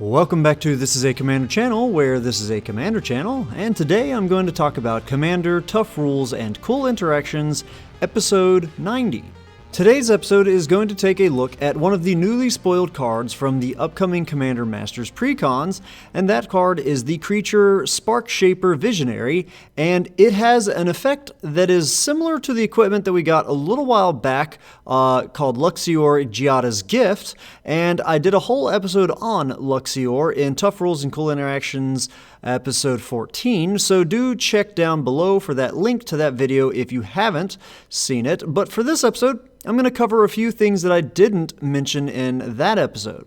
Welcome back to This is a Commander channel, where this is a Commander channel, and today I'm going to talk about Commander, Tough Rules, and Cool Interactions, episode 90. Today's episode is going to take a look at one of the newly spoiled cards from the upcoming Commander Masters precons, and that card is the creature Sparkshaper Visionary, and it has an effect that is similar to the equipment that we got a little while back called Luxior Giada's Gift, and I did a whole episode on Luxior in Tough Rules and Cool Interactions episode 14, so do check down below for that link to that video if you haven't seen it. But for this episode, I'm going to cover a few things that I didn't mention in that episode.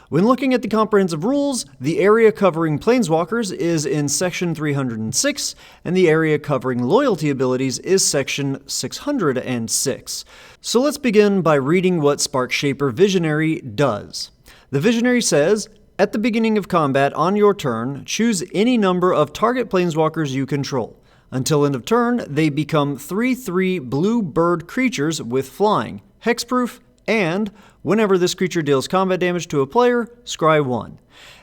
When looking at the comprehensive rules, the area covering Planeswalkers is in section 306, and the area covering loyalty abilities is section 606. So let's begin by reading what Sparkshaper Visionary does. The Visionary says, at the beginning of combat on your turn, choose any number of target Planeswalkers you control. Until end of turn, they become 3/3 blue bird creatures with flying, hexproof, and whenever this creature deals combat damage to a player, scry 1.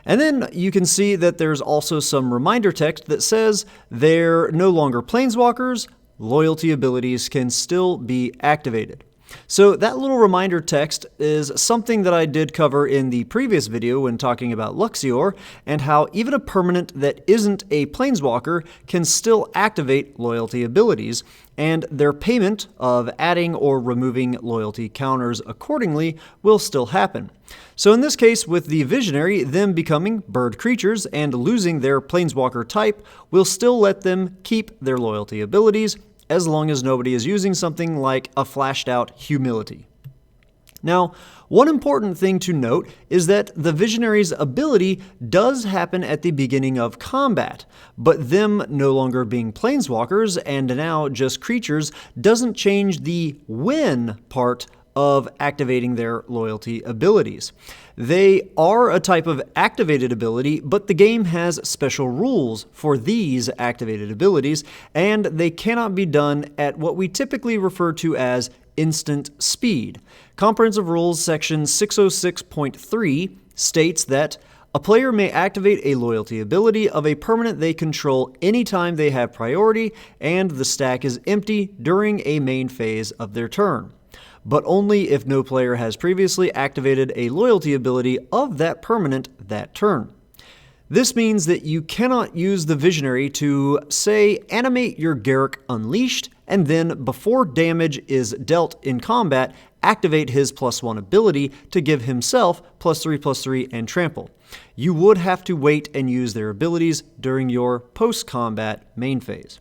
And then you can see that there's also some reminder text that says they're no longer Planeswalkers, loyalty abilities can still be activated. So that little reminder text is something that I did cover in the previous video when talking about Luxior, and how even a permanent that isn't a Planeswalker can still activate loyalty abilities, and their payment of adding or removing loyalty counters accordingly will still happen. So in this case, with the Visionary, them becoming bird creatures and losing their Planeswalker type will still let them keep their loyalty abilities, as long as nobody is using something like a flashed out Humility. Now, one important thing to note is that the Visionary's ability does happen at the beginning of combat, but them no longer being Planeswalkers and now just creatures doesn't change the when part of activating their loyalty abilities. They are a type of activated ability, but the game has special rules for these activated abilities, and they cannot be done at what we typically refer to as instant speed. Comprehensive Rules section 606.3 states that a player may activate a loyalty ability of a permanent they control anytime they have priority and the stack is empty during a main phase of their turn, but only if no player has previously activated a loyalty ability of that permanent that turn. This means that you cannot use the Visionary to, say, animate your Garruk Unleashed, and then before damage is dealt in combat, activate his +1 ability to give himself +3/+3 and trample. You would have to wait and use their abilities during your post-combat main phase.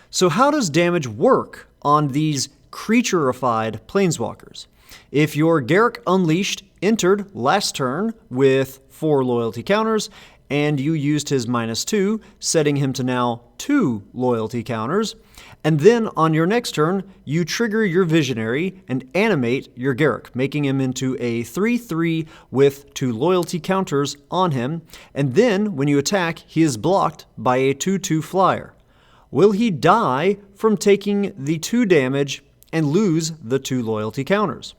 So how does damage work on these creatureified Planeswalkers? If your Garruk Unleashed entered last turn with 4 loyalty counters, and you used his -2, setting him to now 2 loyalty counters, and then on your next turn, you trigger your Visionary and animate your Garruk, making him into a 3/3 with 2 loyalty counters on him, and then when you attack, he is blocked by a 2/2 flyer. Will he die from taking the 2 damage and lose the 2 loyalty counters?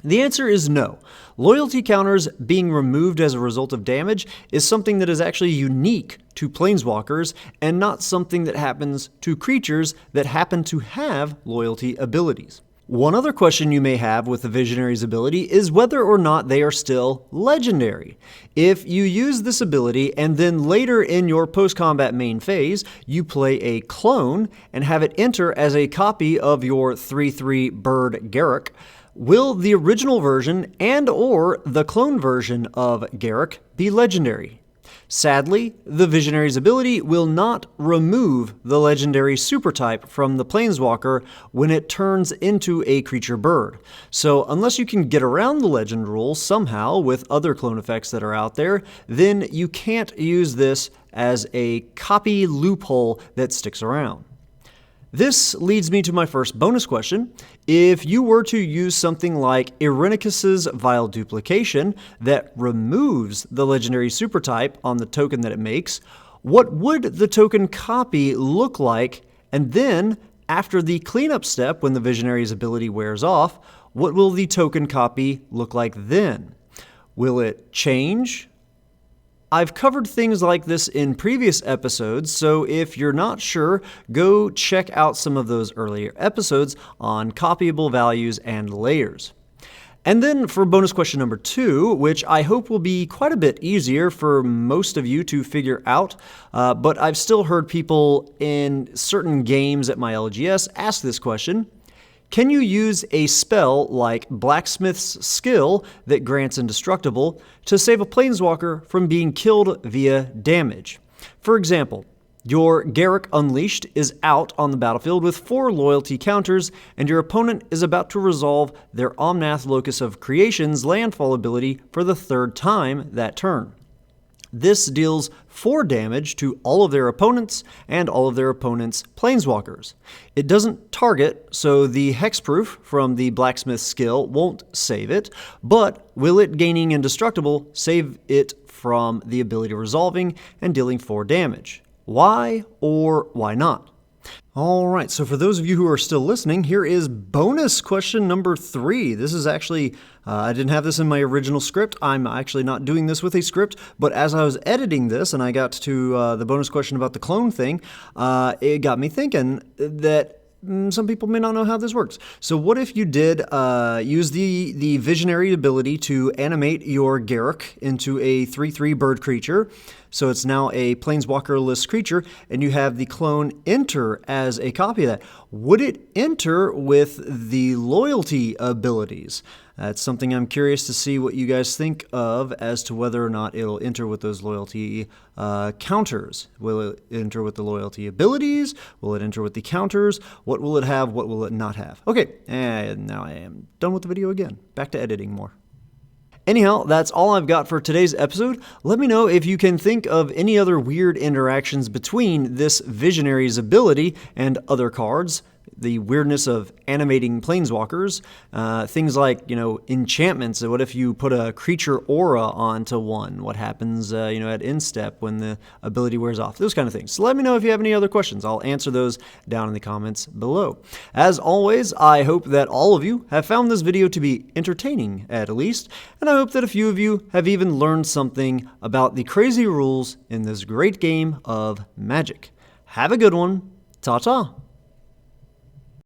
The answer is no. Loyalty counters being removed as a result of damage is something that is actually unique to Planeswalkers and not something that happens to creatures that happen to have loyalty abilities. One other question you may have with the Visionary's ability is whether or not they are still legendary. If you use this ability and then later in your post-combat main phase, you play a clone and have it enter as a copy of your 3/3 bird Garruk, will the original version and or the clone version of Garruk be legendary? Sadly, the Visionary's ability will not remove the legendary supertype from the Planeswalker when it turns into a creature bird. So unless you can get around the legend rule somehow with other clone effects that are out there, then you can't use this as a copy loophole that sticks around. This leads me to my first bonus question. If you were to use something like Irenicus's Vile Duplication that removes the legendary supertype on the token that it makes, what would the token copy look like? And then, after the cleanup step when the Visionary's ability wears off, what will the token copy look like then? Will it change? I've covered things like this in previous episodes, so if you're not sure, go check out some of those earlier episodes on copyable values and layers. And then for bonus question number 2, which I hope will be quite a bit easier for most of you to figure out, but I've still heard people in certain games at my LGS ask this question. Can you use a spell like Blacksmith's Skill that grants Indestructible to save a Planeswalker from being killed via damage? For example, your Garruk Unleashed is out on the battlefield with 4 loyalty counters, and your opponent is about to resolve their Omnath Locus of Creation's landfall ability for the 3rd time that turn. This deals 4 damage to all of their opponents and all of their opponents' Planeswalkers. It doesn't target, so the hexproof from the Blacksmith skill won't save it, but will it gaining Indestructible save it from the ability resolving and dealing 4 damage? Why or why not? Alright, so for those of you who are still listening, here is bonus question number 3. This is actually, I didn't have this in my original script. I'm actually not doing this with a script, but as I was editing this and I got to the bonus question about the clone thing, it got me thinking that some people may not know how this works. So what if you did use the visionary ability to animate your Garruk into a 3/3 bird creature, so it's now a Planeswalker-less creature, and you have the clone enter as a copy of that? Would it enter with the loyalty abilities? That's something I'm curious to see what you guys think of as to whether or not it'll enter with those loyalty counters. Will it enter with the loyalty abilities? Will it enter with the counters? What will it have? What will it not have? Okay, and now I am done with the video again. Back to editing more. Anyhow, that's all I've got for today's episode. Let me know if you can think of any other weird interactions between this Visionary's ability and other cards. The weirdness of animating Planeswalkers, things like, enchantments. What if you put a creature aura onto one? What happens, at instep when the ability wears off? Those kind of things. So let me know if you have any other questions. I'll answer those down in the comments below. As always, I hope that all of you have found this video to be entertaining, at least, and I hope that a few of you have even learned something about the crazy rules in this great game of Magic. Have a good one. Ta-ta.